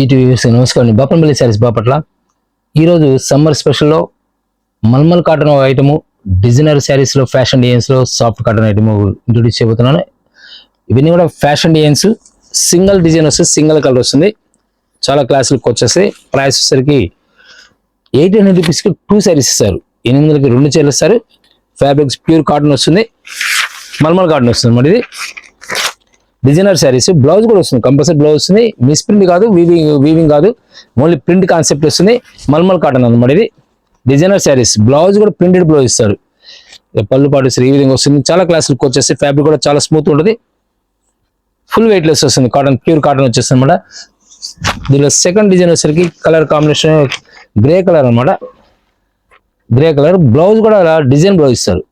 ఇటు నమస్కారం. బాపనపల్లి శారీస్ బాపట్ల. ఈరోజు సమ్మర్ స్పెషల్లో మల్మల్ కాటన్ ఐటము, డిజైనర్ శారీస్లో ఫ్యాషన్ డిజైన్స్లో సాఫ్ట్ కాటన్ ఐటమ్ ఇంట్రొడ్యూస్ చేయబోతున్నాను. ఇవన్నీ కూడా ఫ్యాషన్ డిజైన్స్, సింగిల్ డిజైన్ వస్తుంది, సింగిల్ కలర్ వస్తుంది, చాలా క్లాసులకు వచ్చేసి ప్రైస్ వచ్చేసరికి 800 రూపీస్కి 2 శారీస్ ఇస్తారు. 800కి 2 చీరలు ఇస్తారు. ఫ్యాబ్రిక్స్ ప్యూర్ కాటన్ వస్తుంది, మల్మల్ కాటన్ వస్తుంది. మరి ఇది డిజైనర్ శారీస్. బ్లౌజ్ కూడా వస్తుంది, కంపల్సరీ బ్లౌజ్ వస్తుంది. మిస్ ప్రింట్ కాదు, వీవింగ్ కాదు, ఓన్లీ ప్రింట్ కాన్సెప్ట్ వస్తుంది. మల్మల్ కాటన్ అన్నమాట. ఇది డిజైనర్ శారీస్. బ్లౌజ్ కూడా ప్రింటెడ్ బ్లౌజ్ ఇస్తారు. పళ్ళు పాటు ఈ విధంగా వస్తుంది. చాలా క్లాసులకు వచ్చేసి ఫ్యాబ్రిక్ కూడా చాలా స్మూత్ ఉంటుంది, ఫుల్ వెయిట్ లెస్ వస్తుంది. కాటన్ ప్యూర్ కాటన్ వచ్చేస్తుంది అనమాట. దీనిలో సెకండ్ డిజైన్ వచ్చేసరికి కలర్ కాంబినేషన్ గ్రే కలర్ అనమాట. గ్రే కలర్ బ్లౌజ్ కూడా డిజైన్ బ్లౌజ్ ఇస్తారు.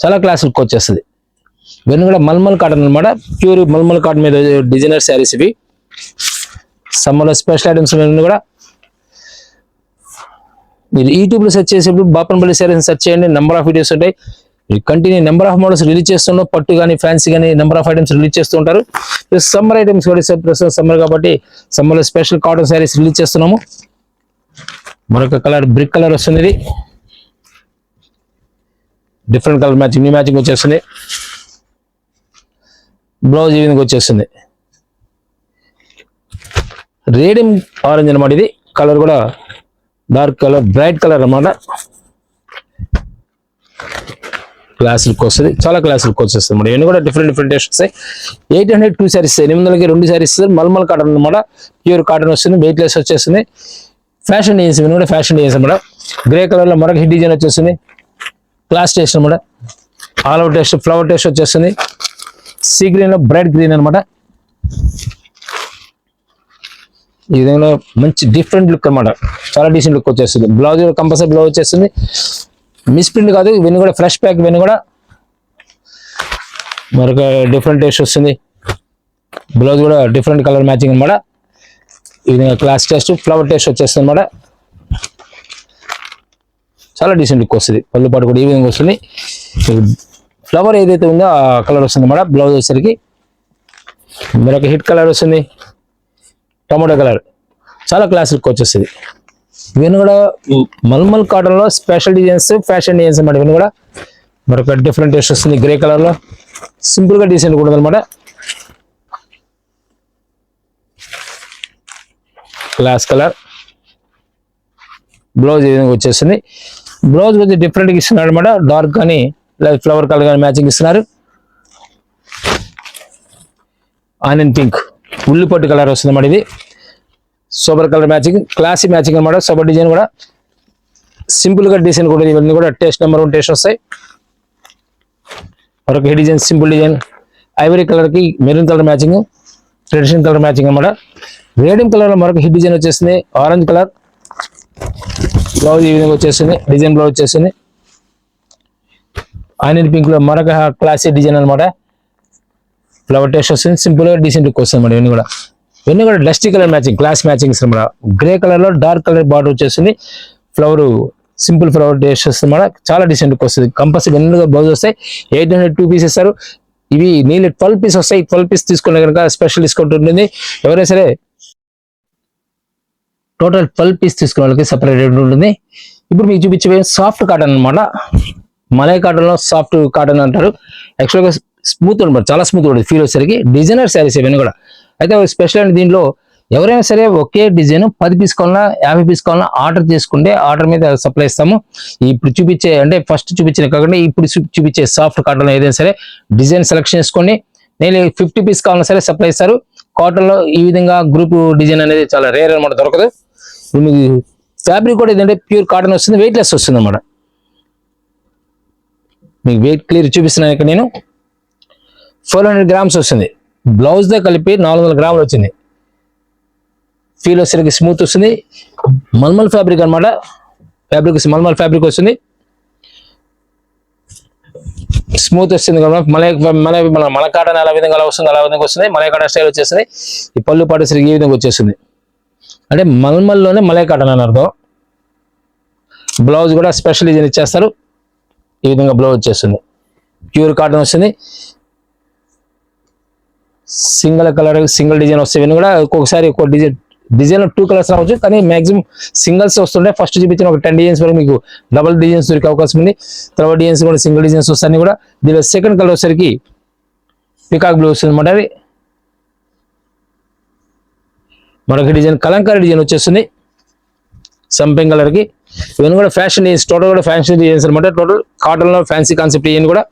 చాలా క్లాసులకు వచ్చేస్తుంది. ఇవన్నీ కూడా మల్మల్ కాటన్ అనమాట. ప్యూర్ మల్మల్ కాటన్ మీద డిజైనర్ శారీస్ ఇవి. సమ్మర్లో స్పెషల్ ఐటమ్స్ కూడా మీరు యూట్యూబ్లో సెర్చ్ చేసేప్పుడు బాపనపల్లి శారీస్ సెర్చ్ చేయండి. నెంబర్ ఆఫ్ వీడియోస్ ఉంటాయి. Continue number of models release చేస్తున్నాం. పట్టు కానీ ఫ్యాన్సీ కానీ నెంబర్ ఆఫ్ ఐటమ్స్ రిలీజ్ చేస్తూ ఉంటారు. సమ్మర్ ఐటమ్స్ కూడా ప్రస్తుతం సమ్మర్ కాబట్టి సమ్మర్లో స్పెషల్ కాటన్ శారీస్ రిలీజ్ చేస్తున్నాము. మరొక కలర్ బ్రిక్ కలర్ వస్తుంది. ఇది different colour matching, new matching వచ్చేస్తుంది. బ్లౌజ్ ఈ విధంగా వచ్చేస్తుంది. రేడియం ఆరెంజ్ అనమాట. ఇది కలర్ కూడా డార్క్ కలర్, బ్రైట్ కలర్ అనమాట. క్లాసులకు వస్తుంది, చాలా క్లాసులకు వచ్చేస్తుంది అనమాట. ఇవన్నీ కూడా డిఫరెంట్ టేస్ట్ వస్తాయి. 800 2 శారీస్, 800కి 2 శారీస్. మల్మల్ కాటన్ అనమాట. ప్యూర్ కాటన్ వస్తుంది, వెయిట్ లెస్ వచ్చేస్తుంది. ఫ్యాషన్ డిజైన్స్, ఇవన్నీ కూడా ఫ్యాషన్ డిజైన్స్ అనమాట. గ్రే కలర్లో మరొక హిట్ డిజైన్ వచ్చేస్తుంది. క్లాస్ టేస్ట్ అనమాట. All out taste, flower taste వచ్చేస్తుంది. సీ గ్రీన్ లో బ్రైట్ గ్రీన్ అనమాట. ఈ విధంగా మంచి డిఫరెంట్ లుక్ అనమాట. చాలా డీసెంట్ లుక్ వచ్చేస్తుంది. బ్లౌజ్ కంపల్సరీ బ్లౌజ్ వచ్చేస్తుంది. మిస్ ప్రింట్ కాదు, ఇవన్నీ కూడా ఫ్రెష్ ప్యాక్. ఇవన్నీ కూడా మరొక డిఫరెంట్ టేస్ట్ వస్తుంది. బ్లౌజ్ కూడా డిఫరెంట్ కలర్ మ్యాచింగ్ అనమాట. ఈ విధంగా క్లాస్ టేస్ట్, ఫ్లవర్ టేస్ట్ వచ్చేస్తుంది అనమాట. చాలా డీసెంట్ లుక్ వస్తుంది. పళ్ళు పాటు కూడా ఈ విధంగా వస్తుంది. ఫ్లవర్ ఏదైతే ఉందో ఆ కలర్ వస్తుంది అన్నమాట. బ్లౌజ్ వచ్చేసరికి మరొక హిట్ కలర్ వస్తుంది, టమాటో కలర్. చాలా క్లాసిక్ వచ్చేస్తుంది. ఇవన్నీ కూడా మల్మల్ కాటన్ లో స్పెషల్ డిజైన్స్, ఫ్యాషన్ డిజైన్స్ అన్నమాట. ఇవన్నీ కూడా మరొక డిఫరెంట్ టేస్ట్ వస్తుంది. గ్రే కలర్ లో సింపుల్ గా డీసెంట్ కూడా అనమాట. Class colour. బ్లౌజ్ ఈ విధంగా వచ్చేస్తుంది. బ్లౌజ్ కొంచెం డిఫరెంట్గా ఇస్తున్నాడు అనమాట. డార్క్ కానీ ఫ్లవర్ కలర్ కానీ మ్యాచింగ్ ఇస్తున్నారు. ఆనియన్ పింక్, ఉల్లిపట్టు కలర్ వస్తుంది అన్నమాట. ఇది sober colour matching, classy matching అనమాట. సోబర్ డిజైన్ కూడా సింపుల్ గా డిజైన్ కూడా ఇవన్నీ కూడా టేస్ట్ నెంబర్ 1 టేస్ట్ వస్తాయి. మరొక head design, simple design, ivory colour కి maroon colour matching, traditional colour matching అనమాట. రేడియం కలర్ లో మరొక హెడ్ డిజైన్ వచ్చేసింది. Orange colour. బ్లౌజ్ ఈ విధంగా వచ్చేసింది, డిజైన్ బ్లౌజ్ వచ్చేసింది. ఆనియన్ పింక్ లో మరొక క్లాసీ డిజైన్ అనమాట. ఫ్లవర్ టేస్ట్ వస్తుంది. సింపుల్ గా డీసెంట్ లుక్ వస్తుంది అనమాట. ఇవన్నీ కూడా dusty colour matching, class matchings అనమాట. గ్రే కలర్ లో డార్క్ కలర్ బార్డర్ వచ్చేస్తుంది. ఫ్లవర్ సింపుల్ ఫ్లవర్ టేస్ట్ వస్తుంది అనమాట. చాలా డీసెంట్ లుక్ వస్తుంది. కంపల్సరీ ఎన్ని బ్లౌజ్ వస్తాయి. 800 2 పీస్ ఇస్తారు. ఇవి నీళ్ళు 12 పీస్ వస్తాయి. 12 పీస్ తీసుకున్న కనుక స్పెషల్ డిస్కౌంట్ ఉంటుంది. ఎవరైనా సరే టోటల్ 12 పీస్ తీసుకున్న వాళ్ళకి సపరేట్ రేట్ ఉంటుంది. ఇప్పుడు మీకు చూపించే సాఫ్ట్ కాటన్ అనమాట. మలై కాటన్ లో సాఫ్ట్ కాటన్ అంటారు. యాక్చువల్గా స్మూత్ అనమాట, చాలా స్మూత్ ఉంటుంది ఫీల్ వచ్చేసరికి. డిజైనర్ శారీస్ ఇవన్నీ కూడా. అయితే స్పెషల్ అంటే దీంట్లో ఎవరైనా సరే ఒకే డిజైన్ 10 పీస్ కావాలన్నా 50 పీస్ కావాలన్నా ఆర్డర్ చేసుకుంటే ఆర్డర్ మీద సప్లై ఇస్తాము. ఇప్పుడు చూపించే అంటే ఫస్ట్ చూపించిన కాకుండా ఇప్పుడు చూపించే సాఫ్ట్ కాటన్ ఏదైనా సరే డిజైన్ సెలెక్షన్ చేసుకోండి. నేను 50 పీస్ కావాలన్నా సరే సప్లై ఇస్తారు. కాటన్ లో ఈ విధంగా గ్రూప్ డిజైన్ అనేది చాలా రేర్ అనమాట, దొరకదు. మీకు ఫ్యాబ్రిక్ కూడా ఏంటంటే ప్యూర్ కాటన్ వస్తుంది, వెయిట్ లెస్ వస్తుంది అనమాట. మీకు వెయిట్ క్లియర్ చూపిస్తున్నాను ఇక్కడ నేను. 400 గ్రామ్స్ వస్తుంది. బ్లౌజ్ తో కలిపి 400 గ్రాములు వచ్చింది. ఫీల్ వచ్చేసరికి స్మూత్ వస్తుంది. మల్మల్ ఫ్యాబ్రిక్ అనమాట. ఫ్యాబ్రిక్ మల్మల్ ఫ్యాబ్రిక్ వస్తుంది, స్మూత్ వస్తుంది. మన కాటన్ ఎలా విధంగా అలా వస్తుంది, అలా విధంగా వస్తుంది. మలై కాటన్ స్టైల్ వచ్చేస్తుంది. ఈ పళ్ళు పాటు సరిగ్గా ఈ విధంగా వచ్చేస్తుంది. అంటే మల్మల్లోనే మలై కాటన్ అని అర్థం. బ్లౌజ్ కూడా స్పెషల్ డిజైన్ ఇచ్చేస్తారు. ఈ విధంగా బ్లౌజ్ వచ్చేస్తుంది. ప్యూర్ కాటన్ వస్తుంది. సింగిల్ కలర్ సింగిల్ డిజైన్ వస్తాయి. ఇవన్నీ కూడా ఒక్కొక్కసారి ఒక్కో డిజైన్ 2 కలర్స్ రావచ్చు, కానీ మాక్సిమం సింగిల్స్ వస్తుండే. ఫస్ట్ చూపించిన ఒక 10 డిజైన్స్ వరకు మీకు డబుల్ డిజైన్స్ దొరికే అవకాశం ఉంది. తర్వాత డిజైన్స్ కూడా సింగిల్ డిజైన్స్ వస్తాయి కూడా. దీనిలో సెకండ్ కలర్ వచ్చేసరికి పికాక్ బ్లూ వస్తుంది అనమాట. అది మరొక డిజైన్ కలంకారీ డిజైన్ వచ్చేస్తుంది సంపెంగ్ కలర్ కి. ఇవన్నీ కూడా ఫ్యాషన్ డిజైన్స్, టోటల్ కూడా ఫ్యాషన్ డిజైన్స్ అనమాట. టోటల్ కాటన్ లో ఫ్యాన్సీ కాన్సెప్ట్ ఇవన్నీ కూడా.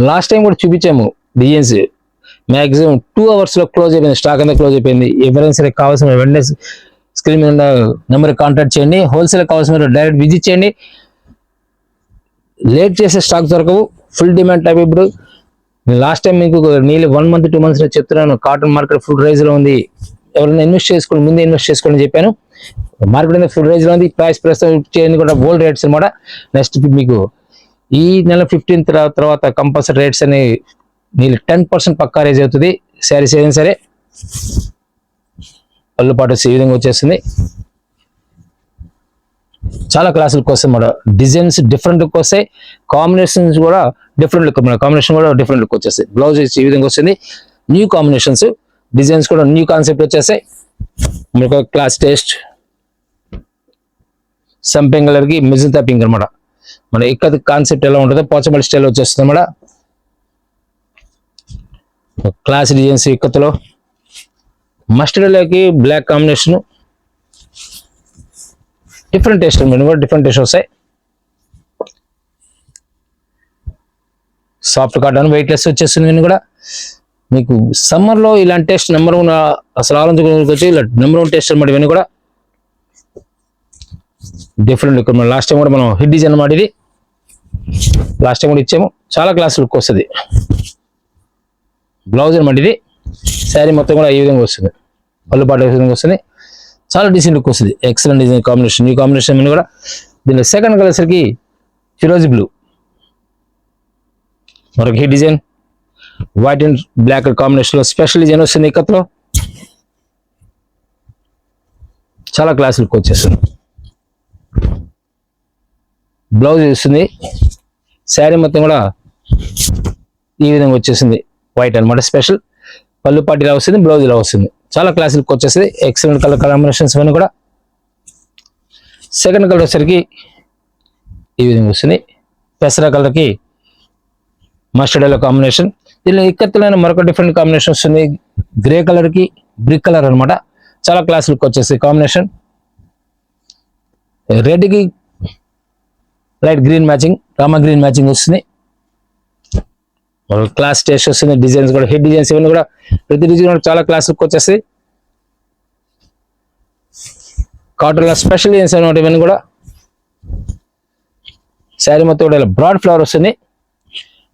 లాస్ట్ టైం కూడా చూపించాము డిజైన్స్, మాక్సిమం 2 hours లో క్లోజ్ అయిపోయింది, స్టాక్ అంతా క్లోజ్ అయిపోయింది. ఎవరైనా సరే కావాల్సిన వెంటనే స్క్రీన్ మీద నెంబర్ కాంటాక్ట్ చేయండి. హోల్సేల్ కావాల్సిన డైరెక్ట్ విజిట్ చేయండి. లేట్ చేసే స్టాక్ దొరకవు, ఫుల్ డిమాండ్ టైప్. ఇప్పుడు లాస్ట్ టైం మీకు నీళ్ళు 1 month 2 months చెప్తున్నాను, కాటన్ మార్కెట్ ఫుల్ రైజ్ లో ఉంది, ఎవరైనా ఇన్వెస్ట్ చేసుకోండి, ముందే ఇన్వెస్ట్ చేసుకోండి అని చెప్పాను. మార్కెట్ అనేది ఫుల్ రైజ్ లో ఉంది. ప్రైస్ ప్రస్తుతం చేయండి కూడా ఓల్డ్ రేట్స్ అనమాట. నెక్స్ట్ మీకు ఈ నెల 15th తర్వాత కంపల్సరీ రేట్స్ అనేవి నీళ్ళు 10% పక్కా రైజ్ అవుతుంది. శారీస్ ఏదైనా సరే. పళ్ళు పాటు ఈ విధంగా వచ్చేస్తుంది. చాలా క్లాసులకు వస్తాయి మన డిజైన్స్, డిఫరెంట్ లుక్ వస్తాయి. కాంబినేషన్స్ కూడా డిఫరెంట్ లుక్, మన కాంబినేషన్ కూడా డిఫరెంట్ లుక్ వచ్చేస్తాయి. బ్లౌజ్ ఈ విధంగా వస్తుంది. న్యూ కాంబినేషన్స్, డిజైన్స్ కూడా న్యూ కాన్సెప్ట్ వచ్చేస్తాయి. మనకు క్లాస్ టేస్ట్ సంపెంగ్ కలర్ కి మిజంతా పింక్ అనమాట. మన ఇక్కడ కాన్సెప్ట్ ఎలా ఉంటుందో పోచంపల్లి స్టైల్ వచ్చేస్తుంది అనమాట. క్లాస్ డిజైన్స్ ఇక్కత్తులో మస్టర్డ్ లోకి బ్లాక్ కాంబినేషన్, డిఫరెంట్ టేస్ట్ కూడా డిఫరెంట్ టేస్ట్ వస్తాయి. సాఫ్ట్ కాటన్ వెయిట్లెస్ వచ్చేస్తుంది కూడా. మీకు సమ్మర్ లో ఇలాంటి టేస్ట్ నెంబర్ 1 అసలు ఆలోచించుకోవచ్చు. ఇలా నెంబర్ 1 టేస్ట్ అనమాట. ఇవన్నీ కూడా డిఫరెంట్ లుక్. లాస్ట్ టైం కూడా మనం హిట్ డిజైన్ అనమాట. ఇది లాస్ట్ టైం కూడా ఇచ్చాము. చాలా క్లాస్ లుక్ వస్తుంది. బ్లౌజ్ అనమాట ఇది. శారీ మొత్తం కూడా ఈ విధంగా వస్తుంది. పళ్ళు పాటు ఈ విధంగా వస్తుంది. చాలా డిసెంట్ లుక్ వస్తుంది. ఎక్సలెంట్ డిజైన్ కాంబినేషన్, ఈ కాంబినేషన్ అని కూడా. దీనిలో సెకండ్ కలర్ సరికి ఫిరోజీ బ్లూ, మరొక ఈ design white and black combination లో స్పెషల్ డిజైన్ వస్తుంది. ఇక్కత్లో చాలా క్లాస్ లుక్ వచ్చేస్తుంది. బ్లౌజ్ వస్తుంది. శారీ మొత్తం కూడా ఈ విధంగా వచ్చేసింది. వైట్ అనమాట స్పెషల్. పళ్ళు పాటు ఇలా వస్తుంది, బ్లౌజ్ ఇలా వస్తుంది. చాలా క్లాస్ లుక్ వచ్చేస్తుంది. ఎక్సలెంట్ కలర్ కాంబినేషన్స్ అన్నీ కూడా. సెకండ్ కలర్ వచ్చేసరికి ఈ విధంగా వస్తుంది. పెసరా కలర్ కి మస్టర్డ్ ఎల్లో కాంబినేషన్. దీనిలో ఇక్కత్తులైన మరొక డిఫరెంట్ కాంబినేషన్ వస్తుంది. గ్రే కలర్ కి బ్రిక్ కలర్ అనమాట. చాలా క్లాస్ లుక్ వచ్చేసి కాంబినేషన్. రెడ్ కి light green matching, Rama green matching వస్తుంది. క్లాస్ టేస్ట్ వస్తుంది. డిజైన్స్ కూడా హెడ్ డిజైన్స్ ఇవన్నీ కూడా ప్రతి డిజైన్ కూడా చాలా క్లాస్ లుక్ వచ్చేసి. కాటన్ లో స్పెషల్ డిజైన్స్ అనమాట ఇవన్నీ కూడా. శారీ మొత్తం కూడా ఇలా బ్రాడ్ ఫ్లవర్ వస్తుంది.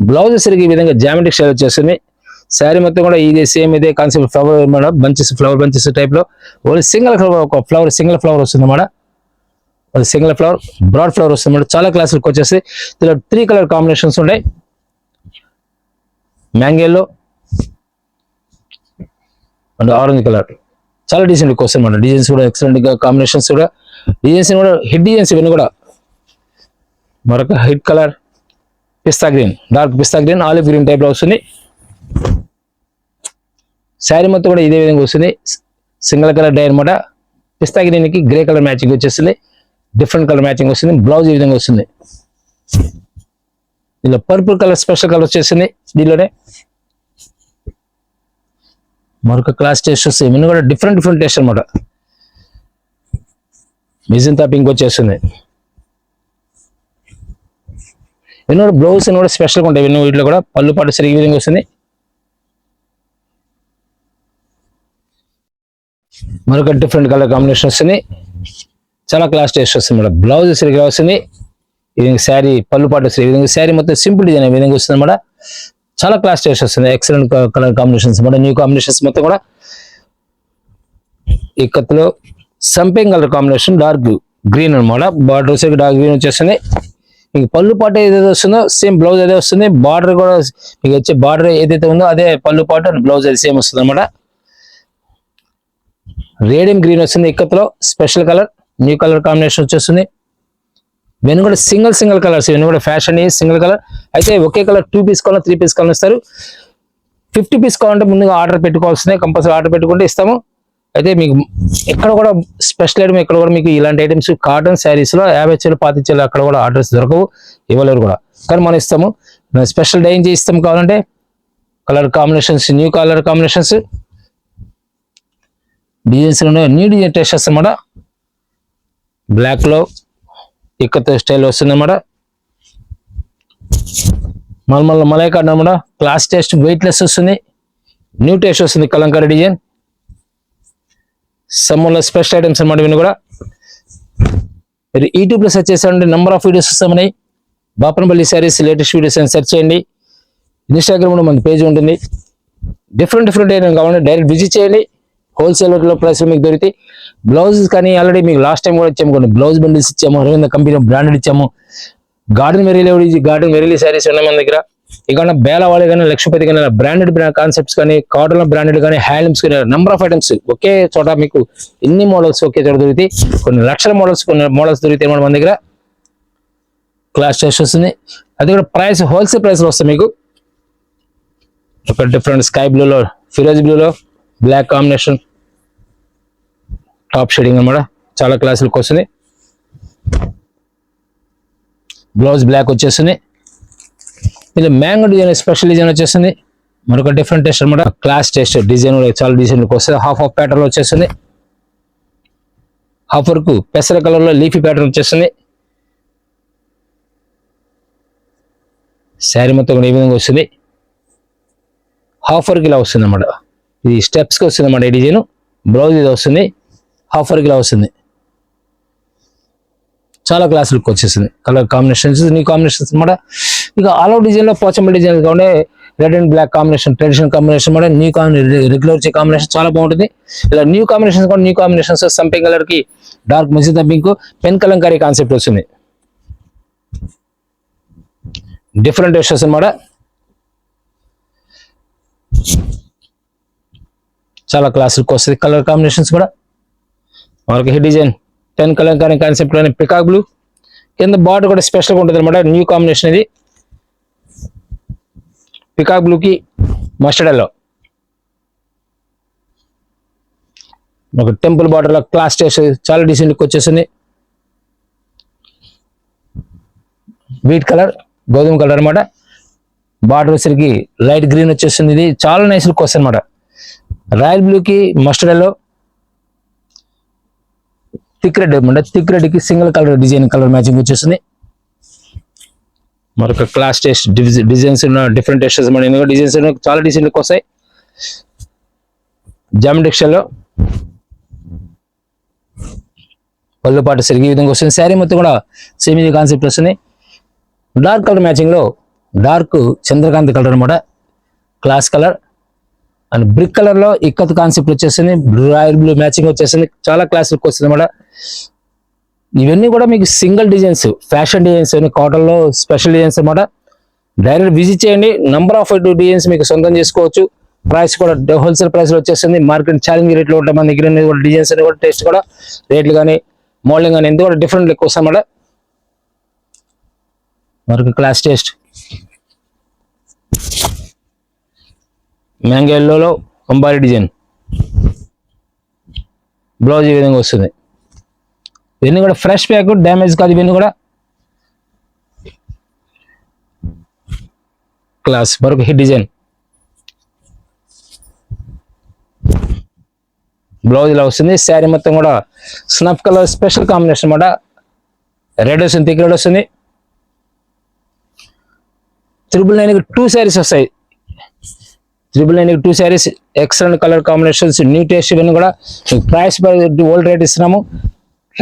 బ్లౌజ్ సరిగ్గా ఈ విధంగా జామెట్రిక్ స్టైల్ వచ్చేస్తుంది. శారీ మొత్తం కూడా ఇదే సేమ్ ఇదే కాన్సెప్ట్. ఫ్లవర్ అనమాట, బంచెస్, ఫ్లవర్ బంచెస్ టైప్ లో. ఓన్లీ సింగిల్ ఫ్లవర్, ఒక ఫ్లవర్ సింగిల్ ఫ్లవర్ వస్తుంది అన్నమాట. సింగిల్ ఫ్లవర్, బ్రాడ్ ఫ్లవర్ వస్తుంది అన్నమాట. చాలా క్లాస్ లుక్ వచ్చేసి. దీనిలో 3 కలర్ కాంబినేషన్స్ ఉంటాయి. మ్యాంగోలో అండ్ ఆరెంజ్ కలర్. చాలా డిజైన్ లుక్ వస్తుంది అన్నమాట. డిజైన్స్ కూడా ఎక్సలెంట్ గా కాంబినేషన్స్ కూడా. డిజైన్స్ కూడా హెడ్ డిజైన్స్ ఇవన్నీ కూడా. మరొక హెడ్ కలర్ పిస్తా గ్రీన్, డార్క్ పిస్తా గ్రీన్, ఆలివ్ గ్రీన్ టైప్ లో వస్తుంది. శారీ మొత్తం కూడా ఇదే విధంగా వస్తుంది. సింగిల్ కలర్ డై అనమాట. పిస్తా గ్రీన్ కి గ్రే కలర్ మ్యాచింగ్ వచ్చేస్తుంది. డిఫరెంట్ కలర్ మ్యాచింగ్ వస్తుంది. బ్లౌజ్ ఈ విధంగా వస్తుంది. దీనిలో పర్పుల్ కలర్ స్పెషల్ కలర్ వచ్చేసింది. దీనిలోనే మరొక క్లాస్ టేస్ట్ వస్తుంది. ఇవన్నీ కూడా డిఫరెంట్ టేస్ట్ అనమాట. మిజంతా పింక్ వచ్చేస్తుంది. ఇవన్నీ కూడా బ్లౌజ్ కూడా స్పెషల్గా ఉంటాయి. ఇవన్నీ వీటిలో కూడా పళ్ళు పాటు సరిగ్గా ఈ విధంగా వస్తుంది. మరొక డిఫరెంట్ కలర్ కాంబినేషన్ వస్తుంది. చాలా క్లాస్ టేస్ట్ వస్తుంది మేడం. బ్లౌజ్ సరిగ్గా వస్తుంది. ఈ విధంగా శారీ పళ్ళు పాటు ఈ విధంగా శారీ మొత్తం సింపుల్ డిజైన్ ఈ విధంగా వస్తుంది అన్నమాట. చాలా క్లాస్ టేస్ట్ వస్తుంది. ఎక్సలెంట్ కలర్ కాంబినేషన్స్ అన్నమాట. న్యూ కాంబినేషన్స్ మొత్తం కూడా. ఇక్కత్తులో సంపింగ్ కలర్ కాంబినేషన్ డార్క్ గ్రీన్ అనమాట. బార్డర్ సరిగ్గా డార్క్ గ్రీన్ వచ్చేస్తుంది. మీకు పళ్ళు పాటు ఏదైతే వస్తుందో సేమ్ బ్లౌజ్ అదే వస్తుంది. బార్డర్ కూడా మీకు వచ్చే బార్డర్ ఏదైతే ఉందో అదే పళ్ళు పాటు అండ్ బ్లౌజ్ అది సేమ్ వస్తుంది అనమాట. రేడియం గ్రీన్ వస్తుంది. ఇక్కత్తులో special colour, new colour combination వచ్చేస్తుంది. ఇవన్నీ కూడా సింగిల్ కలర్స్. ఇవన్నీ కూడా ఫ్యాషన్ సింగిల్ కలర్. అయితే ఒకే కలర్ 2 పీస్ కావాలి, 3 పీస్ కావాలి ఇస్తారు. 50 పీస్ కావాలంటే ముందుగా ఆర్డర్ పెట్టుకోవాల్సిందే, కంపల్సరీ ఆర్డర్ పెట్టుకుంటే ఇస్తాము. అయితే మీకు ఎక్కడ కూడా స్పెషల్ ఐటమ్ ఎక్కడ కూడా మీకు ఇలాంటి ఐటమ్స్ కాటన్ శారీస్ లో 50 చీరలు 25 చీరలు అక్కడ కూడా ఆర్డర్స్ దొరకవు, ఇవ్వలేరు కూడా. కానీ మనం ఇస్తాము, స్పెషల్ డైయింగ్ చేసి ఇస్తాం. కావాలంటే colour combinations, new colour combinations, designs new design test అన్నమాట. బ్లాక్ లో ఇక్కత్ స్టైల్ వస్తుంది అన్నమాట. మల్మల్ మలై కాటన్ అన్నమాట. క్లాస్ టెస్ట్ వెయిట్ లెస్ వస్తుంది, న్యూ టేస్ట్ వస్తుంది. కలంకారీ డిజైన్ సమ్మర్లో స్పెషల్ ఐటమ్స్ అన్నమాట. ఇవన్నీ కూడా మీరు యూట్యూబ్ లో సెర్చ్ చేసారంటే నెంబర్ ఆఫ్ వీడియోస్ వస్తామన్నాయి. బాపనపల్లి శారీస్ లేటెస్ట్ వీడియోస్ అని సెర్చ్ చేయండి. ఇన్స్టాగ్రామ్ లో మన పేజ్ ఉంటుంది. డిఫరెంట్ ఐటమ్ కావాలంటే డైరెక్ట్ విజిట్ చేయండి. హోల్సేల్ లో ప్రైస్ మీకు దొరికితే బ్లౌజెస్ కానీ ఆల్రెడీ మీకు లాస్ట్ టైం కూడా ఇచ్చాము, కొన్ని బ్లౌజ్ బండిల్స్ ఇచ్చాము, అరవింద కంపెనీ బ్రాండెడ్ ఇచ్చాము. గార్డెన్ వెరీలీ శారీస్ ఉన్నాయి మన దగ్గర. ఇక బేలవాళి కానీ లక్ష్మీపతి కానీ బ్రాండెడ్ కాన్సెప్ట్స్ కానీ కాటన్ బ్రాండెడ్ కానీ హ్యాండ్లూమ్స్ కానీ నెంబర్ ఆఫ్ ఐటమ్స్ ఒకే చోట మీకు ఇన్ని మోడల్స్ ఒకే చోట దొరుకుతాయి. కొన్ని లక్షల మోడల్స్, కొన్ని మోడల్స్ దొరుకుతాయి మన దగ్గర. క్లాస్ టెస్ట్ వస్తుంది, అది కూడా ప్రైస్ హోల్సేల్ ప్రైస్ లో వస్తుంది మీకు. ఒక డిఫరెంట్ స్కై బ్లూలో, ఫిరోజ్ బ్లూలో బ్లాక్ కాంబినేషన్ టాప్ షేడింగ్ అన్నమాట. చాలా క్లాస్ లుక్ వస్తుంది. బ్లౌజ్ బ్లాక్ వచ్చేస్తుంది. ఇది మ్యాంగో డిజైన్ స్పెషల్ డిజైన్ వచ్చేస్తుంది. మరొక డిఫరెంట్ టెస్ట్ అనమాట. క్లాస్ టెస్ట్ డిజైన్ చాలా డిజైన్ వస్తుంది. హాఫ్ ప్యాటర్న్ వచ్చేస్తుంది. హాఫ్ వరకు పెసర కలర్ లో లీఫీ ప్యాటర్న్ వచ్చేస్తుంది. శారీ మొత్తం ఈ విధంగా వస్తుంది. హాఫ్ వర్క్ ఇలా వస్తుంది అన్నమాట. ఇది స్టెప్స్ కి వస్తుంది అన్నమాట ఈ డిజైన్. బ్లౌజ్ ఇది వస్తుంది, హాఫ్ వర్క్ ఇలా వస్తుంది. చాలా క్లాస్ లుక్ వచ్చేసింది. కలర్ కాంబినేషన్స్, న్యూ కాంబినేషన్స్ అన్నమాట. ఇక ఆల్ అవుట్ డిజైన్ లో పోచంపల్లి డిజైన్ కాకుండా red and black combination, traditional combination కూడా న్యూ రెగ్యులర్ వచ్చే కాంబినేషన్ చాలా బాగుంటుంది. ఇలా న్యూ కాంబినేషన్స్ కూడా న్యూ కాంబినేషన్స్ సంపింగ్ కలర్ కి డార్క్ మజిదా పింక్, పెన్ కలంకారీ కాన్సెప్ట్ వస్తుంది. డిఫరెంట్ టెస్టర్స్ అన్నమాట. చాలా క్లాస్ లుక్ వస్తుంది. కలర్ కాంబినేషన్స్ కూడా మనకి head design pen Kalamkari concept లోనే పికాక్ బ్లూ, కింద బార్డర్ కూడా స్పెషల్ గా ఉంటుంది అనమాట. న్యూ కాంబినేషన్ ఇది. పికాక్ బ్లూ కి మస్టర్డ్ ఎల్లో, ఒక టెంపుల్ బార్డర్ లో క్లాస్ టెస్ట్ చాలా డిజైన్ లుక్ వచ్చేసింది. వీట్ కలర్, గోధుమ కలర్ అనమాట. బార్డర్ వచ్చరికి లైట్ గ్రీన్ వచ్చేస్తుంది. ఇది చాలా నైస్ లుక్ వస్తుంది అనమాట. రాయల్ బ్లూ కి మస్టర్డ్ ఎల్లో, థిక్ రెడ్ అనమాట. థిక్ రెడ్ కి single colour design colour matching వచ్చేస్తుంది. మరొక క్లాస్ టెస్ట్ డిజైన్స్ ఉన్న డిఫరెంట్ టెస్టెస్ డిజైన్స్ చాలా డిజైన్ లుక్ వస్తాయి. జామెట్రిక్ స్టైల్లో పళ్ళు పాటు సరిగి ఈ విధంగా వస్తుంది. శారీ మొత్తం కూడా సేమ్ ఇది కాన్సెప్ట్ వస్తుంది. డార్క్ కలర్ మ్యాచింగ్ లో డార్క్ చంద్రకాంత్ కలర్ అనమాట. Class colour and brick colour లో ఇక్కత్ కాన్సెప్ట్ వచ్చేసింది. రాయల్ బ్లూ మ్యాచింగ్ వచ్చేసింది. చాలా క్లాస్ లుక్ వస్తుంది అనమాట. ఇవన్నీ కూడా మీకు single designs, fashion designs, cotton లో స్పెషల్ డిజైన్స్ అనమాట. డైరెక్ట్ విజిట్ చేయండి. నంబర్ ఆఫ్ డిజైన్స్ మీకు సొంతం చేసుకోవచ్చు. ప్రైస్ కూడా హోల్సేల్ ప్రైస్ లో వచ్చేస్తుంది. మార్కెట్ ఛాలెంజ్ రేట్ లో ఉంటాయి మన దగ్గర. డిజైన్స్ అని కూడా టేస్ట్ కూడా రేట్లు కానీ మోడలింగ్ కానీ ఎందుకు కూడా డిఫరెంట్ ఎక్కువ వస్తాయి అన్నమాట. మరొక క్లాస్ టేస్ట్ మ్యాంగో ఎల్లోలో అంబారీ డిజైన్, బ్లౌజ్ ఈ విధంగా వస్తుంది. ఇవన్నీ కూడా ఫ్రెష్ ప్యాక్, డ్యామేజ్ కాదు. ఇవన్నీ కూడా క్లాస్. మరొక హిట్ డిజైన్, బ్లౌజ్ ఇలా వస్తుంది. శారీ మొత్తం కూడా స్నఫ్ కలర్ స్పెషల్ కాంబినేషన్ అన్నమాట. రెడ్ వస్తుంది, థిక్ రెడ్ వస్తుంది. 999 2 శారీస్ వస్తాయి. 999 2 saris, excellent colour combinations, new taste. ఇవన్నీ కూడా ప్రైస్ ఓల్డ్ రేట్ ఇస్తున్నాము.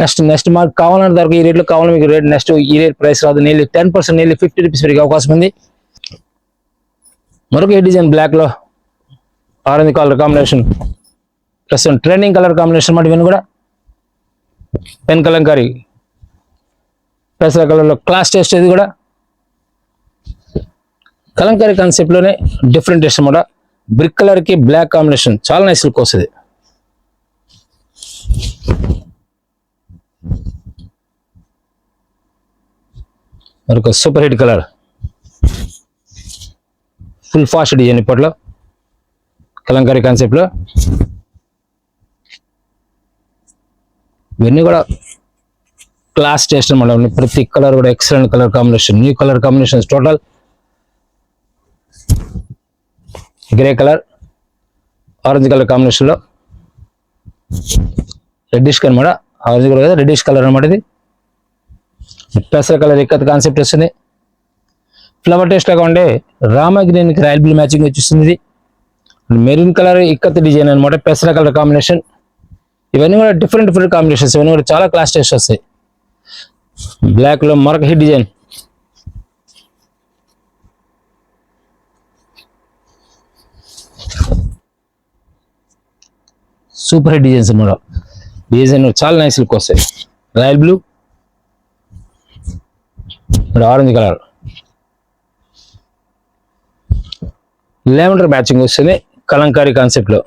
నెక్స్ట్ మాకు కావాలంటే దొరక ఈ రేట్లో కావాలి మీకు రేట్ నెక్స్ట్ ఈ రేట్ ప్రైస్ రాదు. నెలీ 10%, నెలీ 50 రూపీస్ పెరిగే అవకాశం ఉంది. మరొక ఈ డిజైన్ బ్లాక్ లో orange colour combination plus trending colour combination అన్నమాట. ఇవన్నీ కూడా పెన్ కలంకారీ పెసర కలర్ లో క్లాస్ టెస్ట్. ఇది కూడా కలంకారీ కాన్సెప్ట్ లోనే డిఫరెంట్ టెస్ట్ అన్నమాట. బ్రిక్ కలర్ కి బ్లాక్ కాంబినేషన్ చాలా నైస్ లుక్ వస్తుంది. మరొక super hit colour, full fast design ఇప్పట్లో. కలంకారీ కాన్సెప్ట్లో. ఇవన్నీ కూడా క్లాస్ టేస్ట్ అనమాట. ప్రతి కలర్ కూడా excellent colour combination, new colour combinations. Total grey colour, orange colour కాంబినేషన్లో, రెడ్డిష్ అనమాట. ఆరెంజ్ కలర్ కదా, రెడ్డిష్ కలర్ అనమాట. ఇది పెసర కలర్ ఇక్కత్ కాన్సెప్ట్ వస్తుంది. ఫ్లవర్ టేస్ట్ లాగా ఉండే రామా గ్రీన్ కి రాయల్ బ్లూ మ్యాచింగ్ వచ్చేస్తుంది. ఇది మెరూన్ కలర్ ఇక్కత్ డిజైన్ అనమాట, పెసర కలర్ కాంబినేషన్. ఇవన్నీ కూడా డిఫరెంట్ డిఫరెంట్ కాంబినేషన్స్. ఇవన్నీ కూడా చాలా క్లాస్ టేస్ట్ వస్తాయి. బ్లాక్ లో మరొక hit design. Super hit designs అనమాట. డిజైన్ చాలా నైస్ లుక్ వస్తాయి. Royal blue, orange colour, lavender matching వస్తుంది కలంకారీ కాన్సెప్ట్ లో.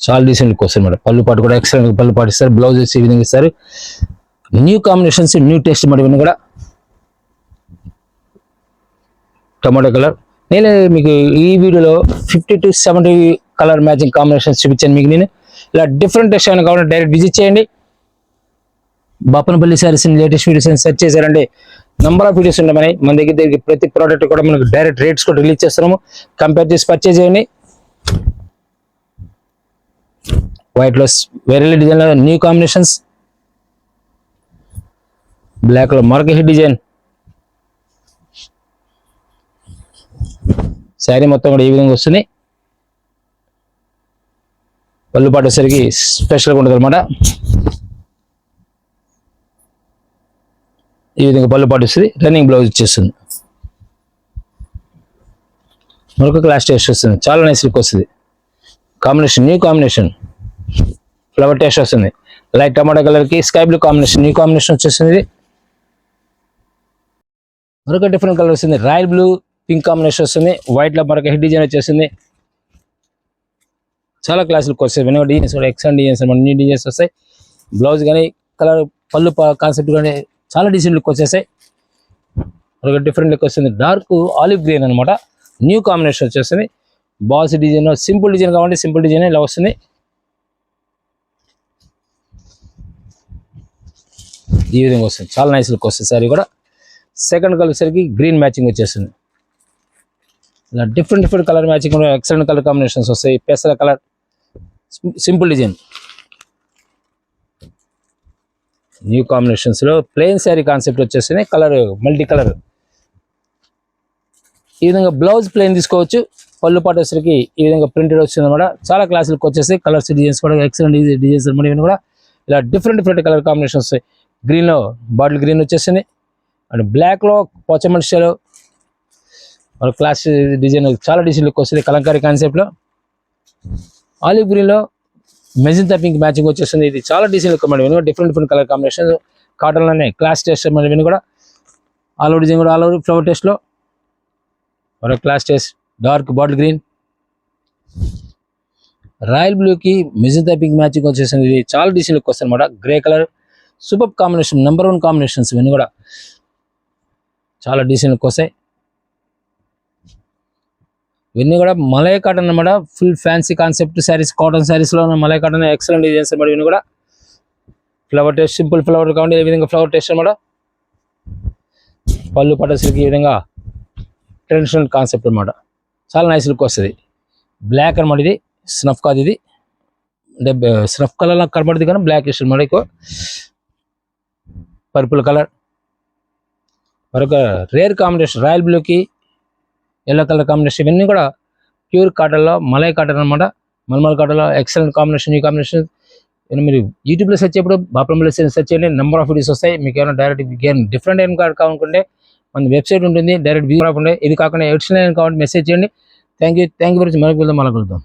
చాలా డీసెంట్ లుక్ వస్తుంది మేడం. పళ్ళు పాటు కూడా ఎక్సలెంట్ పళ్ళు పాటు ఇస్తారు. బ్లౌజ్ ఈ విధంగా ఇస్తారు. New combinations, new taste madam. ఇవన్నీ కూడా టమాటో కలర్. నేను మీకు ఈ వీడియోలో 50 to 70 కలర్ మ్యాచింగ్ కాంబినేషన్స్ చూపించాను మీకు. నేను ఇలా డిఫరెంట్ టేస్ట్ ఏమైనా కావాలంటే డైరెక్ట్ విజిట్ చేయండి. Bapanapalli saris latest videos search చేశారంటే నంబర్ ఆఫ్ వీడియోస్ ఉంటాయి. మన దగ్గర ప్రతి ప్రోడక్ట్ కూడా మనకు డైరెక్ట్ రేట్స్ కూడా రిలీజ్ చేస్తున్నాము. కంపేర్ చేసి పర్చేజ్ చేయండి. వైట్ లో వేరే డిజైన్ లో న్యూ కాంబినేషన్స్. బ్లాక్ లో మరొక హిట్ డిజైన్. శారీ మొత్తం కూడా ఈ విధంగా వస్తుంది. పళ్ళు పాటు వచ్చేసరికి స్పెషల్గా ఉంటుంది అనమాట. ఈ విధంగా పళ్ళు పాటు వస్తుంది. రన్నింగ్ బ్లౌజ్ ఇచ్చేస్తుంది. మరొక క్లాస్ టేస్ట్ వస్తుంది. చాలా నైస్ లుక్ వస్తుంది. Combination new combination. Flower taste వస్తుంది. లైట్ టమాటా కలర్ కి sky blue combination, new combination వచ్చేస్తుంది. మరొక డిఫరెంట్ కలర్ వస్తుంది. రాయల్ బ్లూ పింక్ కాంబినేషన్ వస్తుంది. వైట్ లో మరొక హెడ్ డిజైన్ వచ్చేస్తుంది. చాలా క్లాస్ లుక్ వస్తాయి. వెనక డిజైన్స్ కూడా ఎక్సలెంట్ డిజైన్స్, న్యూ డిజైన్స్ వస్తాయి. బ్లౌజ్ కానీ కలర్ పళ్ళు కాన్సెప్ట్ కానీ చాలా డీసెంట్ లుక్ వచ్చేసాయి. మరొక డిఫరెంట్ లుక్ వస్తుంది. డార్క్ ఆలివ్ గ్రీన్ అనమాట. న్యూ కాంబినేషన్ వచ్చేస్తుంది. బాల్స్ డిజైన్, సింపుల్ డిజైన్ కావాలంటే సింపుల్ డిజైన్ ఇలా వస్తుంది. ఈ విధంగా వస్తుంది. చాలా నైస్ లుక్ వస్తుంది సారీ కూడా. సెకండ్ కలర్ సరికి గ్రీన్ మ్యాచింగ్ వచ్చేస్తుంది. ఇలా different different colour matching, excellent colour combinations వస్తాయి. పెసర colour, simple design. New combinations లో ప్లెయిన్ శారీ కాన్సెప్ట్ వచ్చేస్తుంది. Colour multi colour. ఈ విధంగా బ్లౌజ్ ప్లెయిన్ తీసుకోవచ్చు. పళ్ళు పాటు వచ్చేసరికి ఈ విధంగా ప్రింటెడ్ వస్తుంది అనమాట. చాలా క్లాస్ లుక్ వచ్చేస్తాయి. కలర్స్ డిజైన్స్ కూడా ఎక్సలెంట్ డిజైన్స్ అనమాట. ఇవన్నీ కూడా ఇలా డిఫరెంట్ డిఫరెంట్ కలర్ కాంబినేషన్ వస్తాయి. గ్రీన్ లో బాటిల్ గ్రీన్ వచ్చేసింది. అండ్ బ్లాక్ లో పోచమల్షిలో మన క్లాస్ డిజైన్ చాలా డిజైన్ లుక్ వస్తుంది కలంకారీ కాన్సెప్ట్ లో. ఆలివ్ గ్రీన్ లో మెజంతా పింక్ మ్యాచింగ్ వచ్చేస్తుంది. ఇది చాలా design look madam. Different different colour combination. Cotton లోనే క్లాస్ టేస్ట్ ఇవన్నీ కూడా ఆల్ ఓవర్ డిజైన్ కూడా ఆల్ ఓవర్ ఫ్లవర్ టేస్ట్ లో. మరో class taste dark bottle green. Royal blue కి మెజంతా పింక్ మ్యాచింగ్ వచ్చేసింది. ఇది చాలా డిజైన్ లుక్ వస్తుంది అనమాట. Grey colour super combination, number 1 combinations. ఇవన్నీ కూడా చాలా డిజైన్ లుక్ వస్తాయి. ఇవన్నీ కూడా మలై కాటన్ అనమాట. Full fancy concept saris, cotton saris లో మలై కాటన్ ఎక్సలెంట్ డిజైన్స్ అనమాట. ఇవన్నీ కూడా ఫ్లవర్ టేస్ట్, సింపుల్ ఫ్లవర్ కావాలి ఈ విధంగా ఫ్లవర్ టేస్ట్ అనమాట. పళ్ళు పట్టసరికి ఈ విధంగా ట్రెడిషనల్ కాన్సెప్ట్ అనమాట. చాలా నైస్ లుక్ వస్తుంది. బ్లాక్ అనమాట. ఇది స్నఫ్ కాదు, ఇది అంటే స్నఫ్ కలర్ నాకు కనబడుతుంది కానీ బ్లాక్ ఇష్టం అనమాట. ఎక్కువ పర్పుల్ కలర్. మరొక రేర్ కాంబినేషన్ రాయల్ బ్లూకి ఎల్లో కలర్ కాంబినేషన్. ఇవన్నీ కూడా ప్యూర్ కాటన్లో మలై కాటన్ అనమాట. మల్మల్ కాటన్లో ఎక్సలెంట్ కాంబినేషన్. ఈ కాంబినేషన్ మీరు యూట్యూబ్లో సెర్చ్ చేయప్పుడు బాపనపల్లి సెర్చ్ చేయండి. నెంబర్ ఆఫ్ వీడియోస్ వస్తాయి. మీకు ఏమైనా డైరెక్ట్ డిఫరెంట్ ఏం కావాలనుకుంటే మన వెబ్సైట్ ఉంటుంది. డైరెక్ట్ వ్యూ ఉండే. ఇది కాకుండా ఎడిషనల్ ఏం కావాలంటే మెసేజ్ చేయండి. Thank you very much. మళ్ళీ వెళ్దాం.